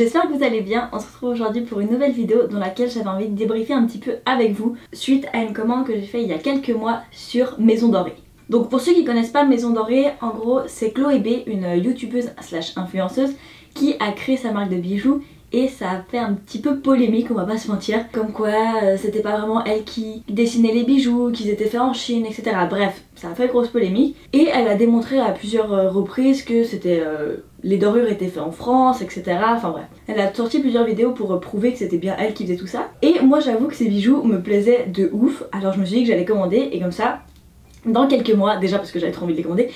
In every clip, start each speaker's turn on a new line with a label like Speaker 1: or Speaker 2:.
Speaker 1: J'espère que vous allez bien. On se retrouve aujourd'hui pour une nouvelle vidéo dans laquelle j'avais envie de débriefer un petit peu avec vous suite à une commande que j'ai fait il y a quelques mois sur Maison Dorée. Donc pour ceux qui connaissent pas Maison Dorée, en gros c'est Chloé B, une youtubeuse slash influenceuse qui a créé sa marque de bijoux et ça a fait un petit peu polémique, on va pas se mentir, comme quoi c'était pas vraiment elle qui dessinait les bijoux, qu'ils étaient faits en Chine, etc. Bref, ça a fait grosse polémique et elle a démontré à plusieurs reprises que c'était les dorures étaient faites en France, etc. Enfin bref, elle a sorti plusieurs vidéos pour prouver que c'était bien elle qui faisait tout ça. Et moi j'avoue que ces bijoux me plaisaient de ouf, alors je me suis dit que j'allais commander et comme ça, dans quelques mois, déjà parce que j'avais trop envie de les commander,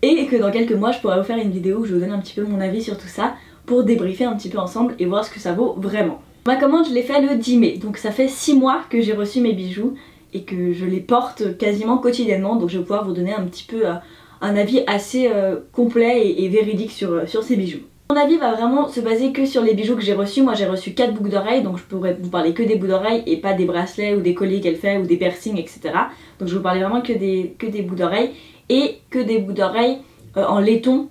Speaker 1: et que dans quelques mois je pourrais vous faire une vidéo où je vous donne un petit peu mon avis sur tout ça, pour débriefer un petit peu ensemble et voir ce que ça vaut vraiment. Ma commande je l'ai fait le 10 mai, donc ça fait 6 mois que j'ai reçu mes bijoux et que je les porte quasiment quotidiennement, donc je vais pouvoir vous donner un petit peu un avis assez complet et véridique sur ces bijoux. Mon avis va vraiment se baser que sur les bijoux que j'ai reçus. Moi j'ai reçu 4 boucles d'oreilles, donc je pourrais vous parler que des boucles d'oreilles et pas des bracelets ou des colliers qu'elle fait ou des piercings, etc. Donc je vais vous parler vraiment que des boucles d'oreilles et que des boucles d'oreilles en laiton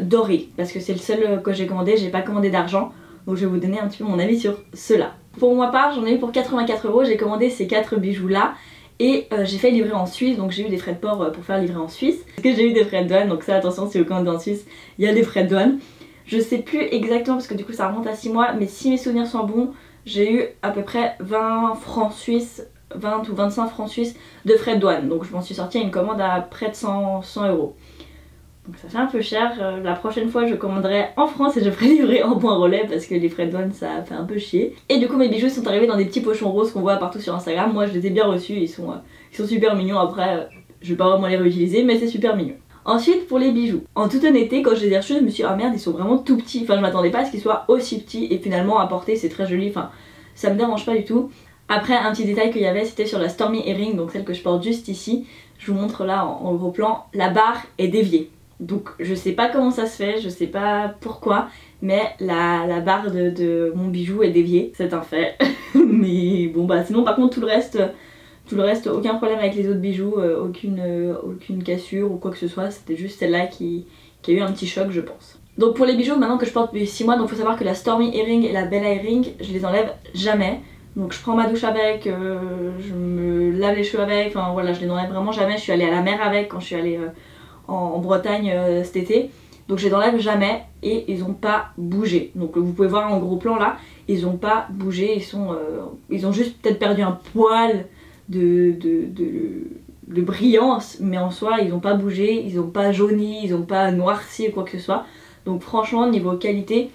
Speaker 1: doré, parce que c'est le seul que j'ai commandé, j'ai pas commandé d'argent, donc je vais vous donner un petit peu mon avis sur cela. Pour ma part, j'en ai eu pour 84 €, j'ai commandé ces 4 bijoux là et j'ai fait livrer en Suisse, donc j'ai eu des frais de port pour faire livrer en Suisse. Parce que j'ai eu des frais de douane, donc ça attention, si vous commandez en Suisse, il y a des frais de douane. Je sais plus exactement parce que du coup ça remonte à 6 mois, mais si mes souvenirs sont bons, j'ai eu à peu près 20 francs suisses, 20 ou 25 francs suisses de frais de douane, donc je m'en suis sortie à une commande à près de 100 €. Donc ça fait un peu cher, la prochaine fois je commanderai en France et je ferai livrer en point relais parce que les frais de douane ça fait un peu chier. Et du coup mes bijoux sont arrivés dans des petits pochons roses qu'on voit partout sur Instagram. Moi je les ai bien reçus, ils sont super mignons. Après je vais pas vraiment les réutiliser mais c'est super mignon. Ensuite pour les bijoux, en toute honnêteté quand je les ai reçus je me suis dit ah merde ils sont vraiment tout petits. Enfin je m'attendais pas à ce qu'ils soient aussi petits et finalement à porter c'est très joli, enfin ça me dérange pas du tout. Après un petit détail qu'il y avait c'était sur la Stormy Earring, donc celle que je porte juste ici. Je vous montre là en gros plan, la barre est déviée. Donc je sais pas comment ça se fait, je sais pas pourquoi, mais la barre de mon bijou est déviée, c'est un fait. Mais bon bah sinon par contre tout le reste aucun problème avec les autres bijoux, aucune cassure ou quoi que ce soit, c'était juste celle-là qui a eu un petit choc je pense. Donc pour les bijoux maintenant que je porte depuis 6 mois, donc faut savoir que la Stormy Earring et la Bella Earring je les enlève jamais. Donc je prends ma douche avec, je me lave les cheveux avec, enfin voilà je les enlève vraiment jamais. Je suis allée à la mer avec quand je suis allée en Bretagne cet été, donc je les enlève jamais et ils ont pas bougé. Donc vous pouvez voir en gros plan là, ils ont pas bougé, ils ont juste peut-être perdu un poil de brillance, mais en soi ils ont pas bougé, ils ont pas jauni, ils ont pas noirci ou quoi que ce soit. Donc franchement niveau qualité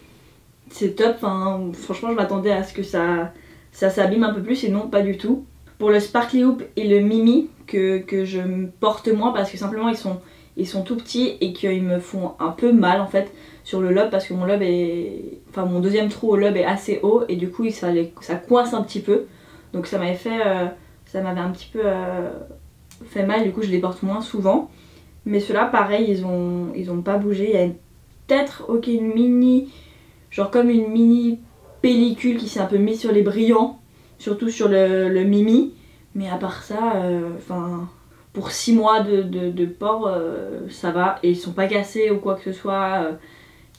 Speaker 1: c'est top, enfin, franchement je m'attendais à ce que ça s'abîme un peu plus et non pas du tout. Pour le Sparkly Hoop et le Mimi que je porte moins parce que simplement ils sont tout petits et qu'ils me font un peu mal en fait sur le lobe parce que mon lobe est... Enfin mon deuxième trou au lobe est assez haut et du coup ça coince un petit peu. Donc ça m'avait fait... ça m'avait un petit peu fait mal, du coup je les porte moins souvent. Mais ceux-là pareil ils ont pas bougé. Il y a peut-être une mini... genre comme une mini pellicule qui s'est un peu mise sur les brillants. Surtout sur le Mimi. Mais à part ça, enfin... pour 6 mois de port, ça va et ils sont pas cassés ou quoi que ce soit.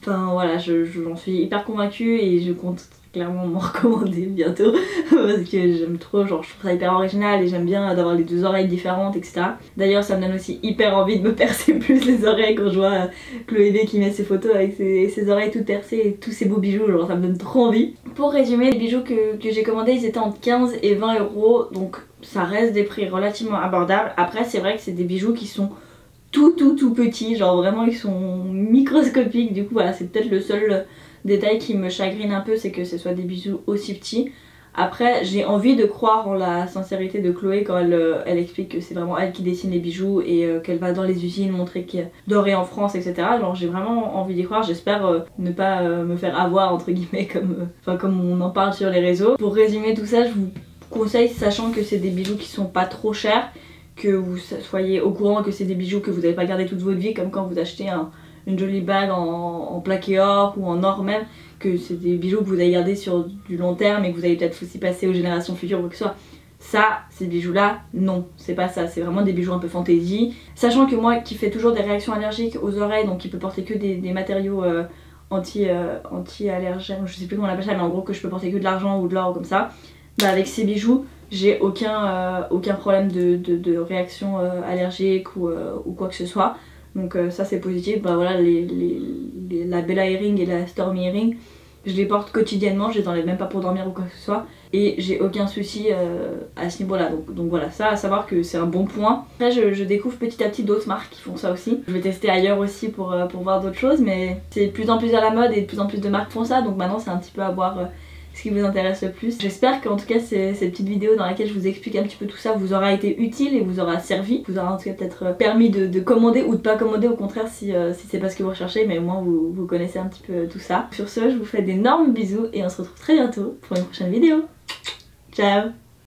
Speaker 1: Enfin voilà, j'en suis hyper convaincue et je compte clairement m'en recommander bientôt parce que j'aime trop, genre je trouve ça hyper original et j'aime bien d'avoir les deux oreilles différentes, etc. D'ailleurs ça me donne aussi hyper envie de me percer plus les oreilles quand je vois Chloé B qui met ses photos avec ses oreilles toutes percées et tous ces beaux bijoux, genre ça me donne trop envie. Pour résumer, les bijoux que j'ai commandés ils étaient entre 15 et 20 €, donc ça reste des prix relativement abordables. Après c'est vrai que c'est des bijoux qui sont tout petits, genre vraiment ils sont microscopiques, du coup voilà c'est peut-être le seul détail qui me chagrine un peu, c'est que ce soit des bijoux aussi petits. Après j'ai envie de croire en la sincérité de Chloé quand elle explique que c'est vraiment elle qui dessine les bijoux et qu'elle va dans les usines montrer qu'il y a doré en France, etc. Genre j'ai vraiment envie d'y croire, j'espère ne pas me faire avoir entre guillemets comme on en parle sur les réseaux. Pour résumer tout ça, je vous conseille, sachant que c'est des bijoux qui sont pas trop chers, que vous soyez au courant que c'est des bijoux que vous n'allez pas garder toute votre vie, comme quand vous achetez une jolie bague en plaqué or ou en or même, que c'est des bijoux que vous allez garder sur du long terme et que vous allez peut-être aussi passer aux générations futures ou quoi que ce soit. Ça, ces bijoux là, non, c'est pas ça, c'est vraiment des bijoux un peu fantaisie. Sachant que moi qui fais toujours des réactions allergiques aux oreilles, donc qui peut porter que des matériaux anti-allergène, je sais plus comment on appelle ça, mais en gros que je peux porter que de l'argent ou de l'or ou comme ça, bah avec ces bijoux j'ai aucun problème de réaction allergique ou quoi que ce soit. Donc ça c'est positif. Bah voilà, la Bella Earring et la Stormy Earring, je les porte quotidiennement, je les enlève même pas pour dormir ou quoi que ce soit. Et j'ai aucun souci à ce niveau là, donc voilà, ça à savoir que c'est un bon point. Après je découvre petit à petit d'autres marques qui font ça aussi. Je vais tester ailleurs aussi pour voir d'autres choses, mais c'est de plus en plus à la mode et de plus en plus de marques font ça, donc maintenant c'est un petit peu à voir ce qui vous intéresse le plus. J'espère qu'en tout cas cette petite vidéo dans laquelle je vous explique un petit peu tout ça vous aura été utile et vous aura servi, vous aura en tout cas peut-être permis de commander ou de pas commander au contraire si c'est pas ce que vous recherchez, mais au moins vous connaissez un petit peu tout ça. Sur ce, je vous fais d'énormes bisous et on se retrouve très bientôt pour une prochaine vidéo. Ciao!